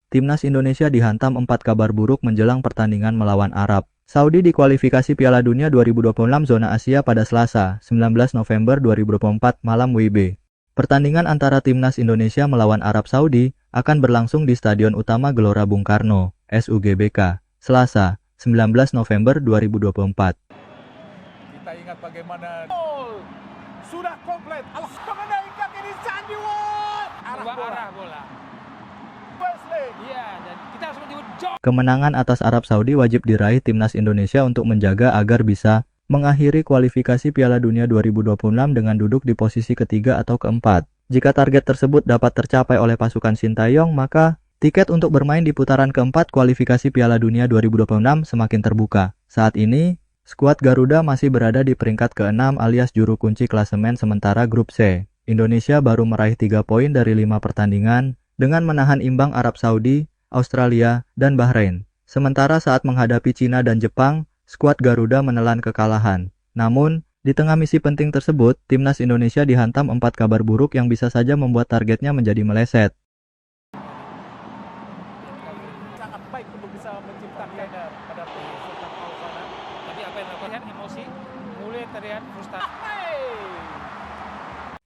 Timnas Indonesia dihantam 4 kabar buruk menjelang pertandingan melawan Arab Saudi di kualifikasi Piala Dunia 2026 zona Asia pada Selasa, 19 November 2024 malam WIB. Pertandingan antara Timnas Indonesia melawan Arab Saudi akan berlangsung di Stadion Utama Gelora Bung Karno, SUGBK, Selasa, 19 November 2024. Kita ingat bagaimana sudah komplit. Mengenai kaki di Sandi arah bola. Iya, dan kita harus menyebut kemenangan atas Arab Saudi wajib diraih Timnas Indonesia untuk menjaga agar bisa mengakhiri kualifikasi Piala Dunia 2026 dengan duduk di posisi ketiga atau keempat. Jika target tersebut dapat tercapai oleh pasukan Sintayong, maka tiket untuk bermain di putaran keempat kualifikasi Piala Dunia 2026 semakin terbuka. Saat ini, skuad Garuda masih berada di peringkat ke-6 alias juru kunci klasemen sementara grup C. Indonesia baru meraih 3 poin dari 5 pertandingan dengan menahan imbang Arab Saudi, Australia, dan Bahrain. Sementara saat menghadapi Cina dan Jepang, skuad Garuda menelan kekalahan. Namun, di tengah misi penting tersebut, Timnas Indonesia dihantam 4 kabar buruk yang bisa saja membuat targetnya menjadi meleset. sangat baik untuk bisa menciptakan pada Sultan Maulana. Tapi apa yang dilakukan emosi mulai terlihat frustasi.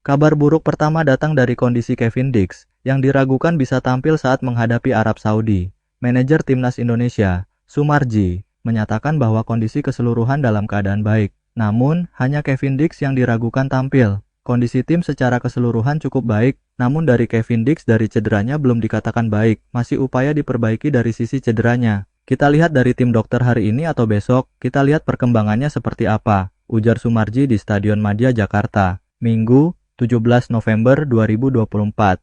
Kabar buruk pertama datang dari kondisi Kevin Dix, yang diragukan bisa tampil saat menghadapi Arab Saudi. Manajer Timnas Indonesia, Sumarji, menyatakan bahwa kondisi keseluruhan dalam keadaan baik. Namun, hanya Kevin Dix yang diragukan tampil. Kondisi tim secara keseluruhan cukup baik, namun dari Kevin Dix dari cederanya belum dikatakan baik, masih upaya diperbaiki dari sisi cederanya. Kita lihat dari tim dokter hari ini atau besok, kita lihat perkembangannya seperti apa, ujar Sumarji di Stadion Madia Jakarta, Minggu, 17 November 2024.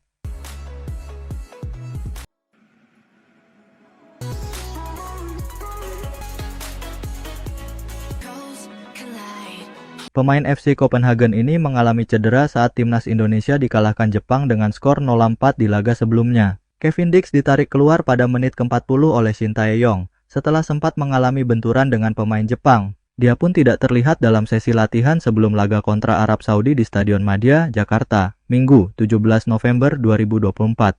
Pemain FC Copenhagen ini mengalami cedera saat Timnas Indonesia dikalahkan Jepang dengan skor 0-4 di laga sebelumnya. Kevin Dix ditarik keluar pada menit ke-40 oleh Sintayong setelah sempat mengalami benturan dengan pemain Jepang. Dia pun tidak terlihat dalam sesi latihan sebelum laga kontra Arab Saudi di Stadion Madia, Jakarta, Minggu, 17 November 2024.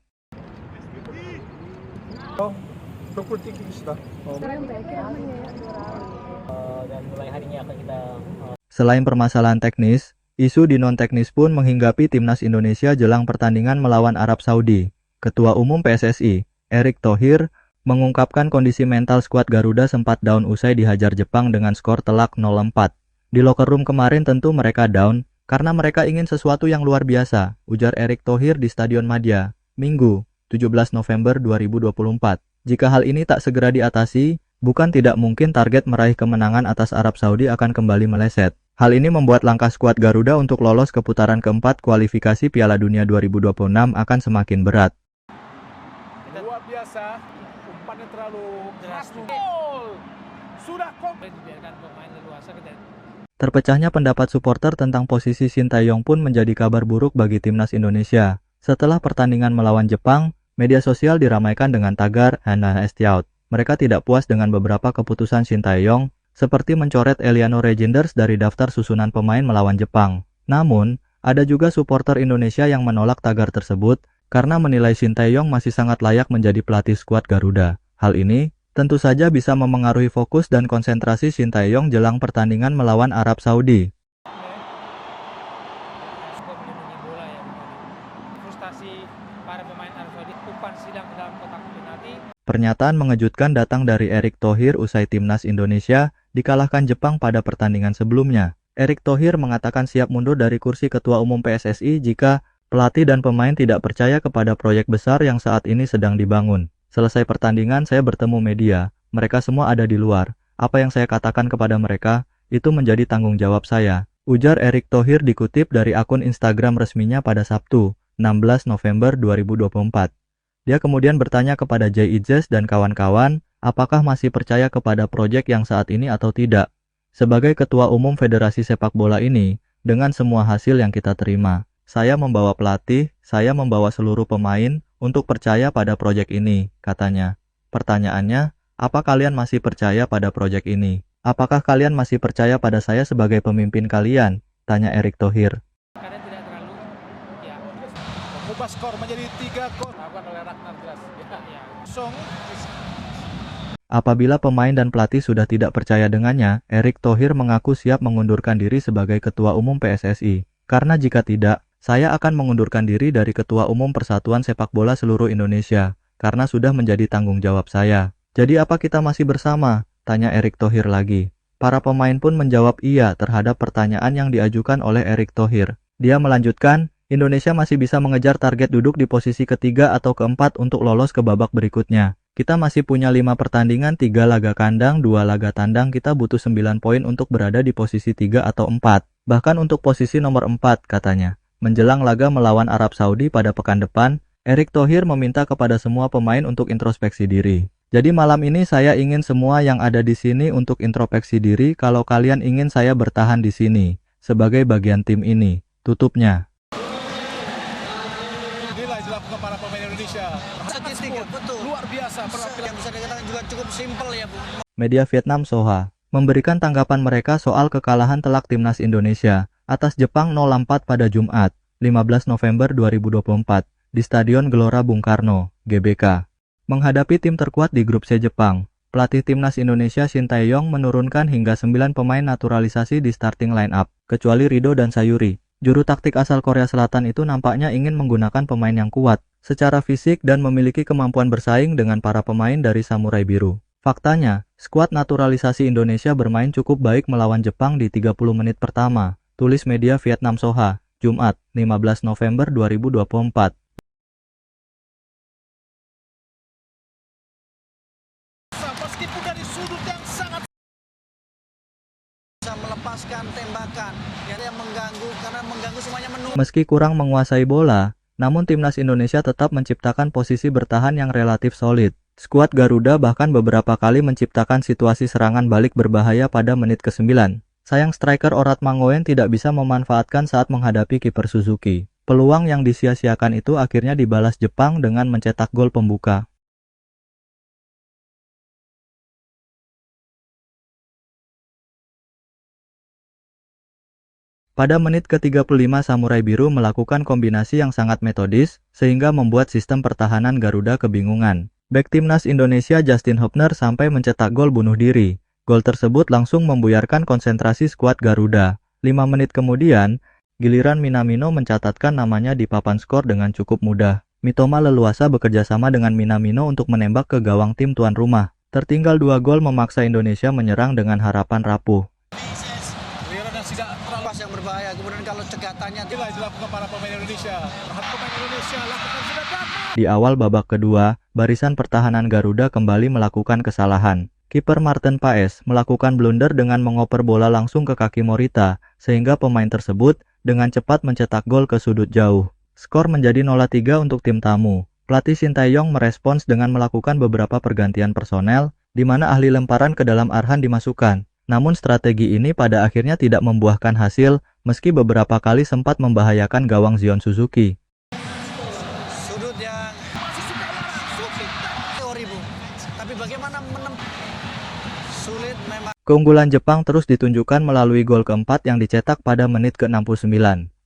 Dan mulai hari ini akan kita Selain permasalahan teknis, isu di non-teknis pun menghinggapi Timnas Indonesia jelang pertandingan melawan Arab Saudi. Ketua Umum PSSI, Erick Thohir, mengungkapkan kondisi mental skuad Garuda sempat down usai dihajar Jepang dengan skor telak 0-4. Di locker room kemarin tentu mereka down, karena mereka ingin sesuatu yang luar biasa, ujar Erick Thohir di Stadion Madia, Minggu, 17 November 2024. Jika hal ini tak segera diatasi, bukan tidak mungkin target meraih kemenangan atas Arab Saudi akan kembali meleset. Hal ini membuat langkah skuad Garuda untuk lolos ke putaran keempat kualifikasi Piala Dunia 2026 akan semakin berat. Luar biasa, umpannya terlalu keras. Sudah komplit dibiarkan pemain leluasa. Terpecahnya pendapat supporter tentang posisi Sintayong pun menjadi kabar buruk bagi Timnas Indonesia. Setelah pertandingan melawan Jepang, media sosial diramaikan dengan tagar "Hana Estiaut". Mereka tidak puas dengan beberapa keputusan Sintayong, seperti mencoret Eliano Regenders dari daftar susunan pemain melawan Jepang. Namun, ada juga supporter Indonesia yang menolak tagar tersebut karena menilai Sintayong masih sangat layak menjadi pelatih skuad Garuda. Hal ini tentu saja bisa memengaruhi fokus dan konsentrasi Sintayong jelang pertandingan melawan Arab Saudi. frustasi para pemain Arab Saudi, umpan silang ke dalam kotak penalti. Pernyataan mengejutkan datang dari Erick Thohir usai Timnas Indonesia dikalahkan Jepang pada pertandingan sebelumnya. Erick Thohir mengatakan siap mundur dari kursi Ketua Umum PSSI jika pelatih dan pemain tidak percaya kepada proyek besar yang saat ini sedang dibangun. Selesai pertandingan saya bertemu media, mereka semua ada di luar. Apa yang saya katakan kepada mereka, itu menjadi tanggung jawab saya, ujar Erick Thohir dikutip dari akun Instagram resminya pada Sabtu, 16 November 2024. Dia kemudian bertanya kepada Jay Ijes dan kawan-kawan, apakah masih percaya kepada proyek yang saat ini atau tidak. Sebagai Ketua Umum Federasi Sepak Bola ini, dengan semua hasil yang kita terima, saya membawa pelatih, saya membawa seluruh pemain untuk percaya pada proyek ini, katanya. Pertanyaannya, apa kalian masih percaya pada proyek ini? Apakah kalian masih percaya pada saya sebagai pemimpin kalian? Tanya Erick Thohir. Kadang tidak terlalu Mengubah skor menjadi 3-0 dilakukan oleh Ragnar jelas. Apabila pemain dan pelatih sudah tidak percaya dengannya, Erick Thohir mengaku siap mengundurkan diri sebagai Ketua Umum PSSI. Karena jika tidak, saya akan mengundurkan diri dari Ketua Umum Persatuan Sepak Bola Seluruh Indonesia, karena sudah menjadi tanggung jawab saya. Jadi apa kita masih bersama? Tanya Erick Thohir lagi. Para pemain pun menjawab iya terhadap pertanyaan yang diajukan oleh Erick Thohir. Dia melanjutkan, Indonesia masih bisa mengejar target duduk di posisi ketiga atau keempat untuk lolos ke babak berikutnya. Kita masih punya 5 pertandingan, 3 laga kandang, 2 laga tandang, kita butuh 9 poin untuk berada di posisi 3 atau 4. Bahkan untuk posisi nomor 4, katanya. Menjelang laga melawan Arab Saudi pada pekan depan, Erick Thohir meminta kepada semua pemain untuk introspeksi diri. Jadi malam ini saya ingin semua yang ada di sini untuk introspeksi diri kalau kalian ingin saya bertahan di sini, sebagai bagian tim ini, tutupnya. Inilah dilakukan para pemain Indonesia. Statistik betul. Luar biasa penampilan. Yang bisa dikatakan juga cukup simpel ya, Bu. Media Vietnam Soha memberikan tanggapan mereka soal kekalahan telak timnas Indonesia atas Jepang 0-4 pada Jumat, 15 November 2024 di Stadion Gelora Bung Karno, GBK. Menghadapi tim terkuat di grup C Jepang, pelatih timnas Indonesia Shin Tae-yong menurunkan hingga 9 pemain naturalisasi di starting line-up, kecuali Rido dan Sayuri. Juru taktik asal Korea Selatan itu nampaknya ingin menggunakan pemain yang kuat secara fisik dan memiliki kemampuan bersaing dengan para pemain dari Samurai Biru. Faktanya, skuad naturalisasi Indonesia bermain cukup baik melawan Jepang di 30 menit pertama, tulis media Vietnam Soha, Jumat, 15 November 2024. Meskipun dari sudut yang sangat Bisa melepaskan tembakan yang mengganggu karena mengganggu semuanya menunggu. Meski kurang menguasai bola, namun timnas Indonesia tetap menciptakan posisi bertahan yang relatif solid. Skuad Garuda bahkan beberapa kali menciptakan situasi serangan balik berbahaya pada menit ke-9. Sayang striker Orat Mangoen tidak bisa memanfaatkan saat menghadapi kiper Suzuki. Peluang yang disia-siakan itu akhirnya dibalas Jepang dengan mencetak gol pembuka. Pada menit ke-35 Samurai Biru melakukan kombinasi yang sangat metodis, sehingga membuat sistem pertahanan Garuda kebingungan. Bek timnas Indonesia Justin Hubner sampai mencetak gol bunuh diri. Gol tersebut langsung membuyarkan konsentrasi skuad Garuda. 5 menit kemudian, giliran Minamino mencatatkan namanya di papan skor dengan cukup mudah. Mitoma leluasa bekerja sama dengan Minamino untuk menembak ke gawang tim tuan rumah. Tertinggal 2 gol memaksa Indonesia menyerang dengan harapan rapuh. Pas yang berbahaya. Kemudian kalau cegatannya inilah dilakukan para pemain Indonesia. Pemain Indonesia lakukan sudah dapat. Di awal babak kedua, barisan pertahanan Garuda kembali melakukan kesalahan. Kiper Martin Paes melakukan blunder dengan mengoper bola langsung ke kaki Morita, sehingga pemain tersebut dengan cepat mencetak gol ke sudut jauh. Skor menjadi 0-3 untuk tim tamu. Pelatih Shin Tae-yong merespons dengan melakukan beberapa pergantian personel, di mana ahli lemparan ke dalam Arhan dimasukkan. Namun strategi ini pada akhirnya tidak membuahkan hasil, meski beberapa kali sempat membahayakan gawang Zion Suzuki. sudut yang teori, Bu. Tapi bagaimana sulit memang. Keunggulan Jepang terus ditunjukkan melalui gol keempat yang dicetak pada menit ke-69.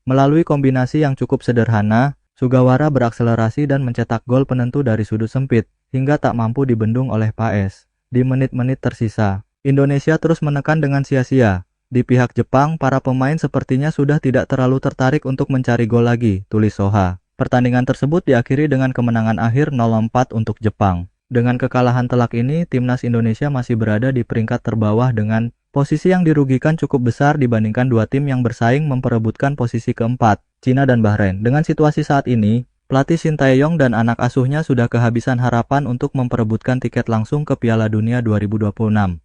Melalui kombinasi yang cukup sederhana, Sugawara berakselerasi dan mencetak gol penentu dari sudut sempit, hingga tak mampu dibendung oleh Paes. Di menit-menit tersisa, Indonesia terus menekan dengan sia-sia. Di pihak Jepang, para pemain sepertinya sudah tidak terlalu tertarik untuk mencari gol lagi, tulis Soha. Pertandingan tersebut diakhiri dengan kemenangan akhir 0-4 untuk Jepang. Dengan kekalahan telak ini, timnas Indonesia masih berada di peringkat terbawah dengan posisi yang dirugikan cukup besar dibandingkan dua tim yang bersaing memperebutkan posisi keempat, Cina dan Bahrain. Dengan situasi saat ini, pelatih Shin Tae-yong dan anak asuhnya sudah kehabisan harapan untuk memperebutkan tiket langsung ke Piala Dunia 2026.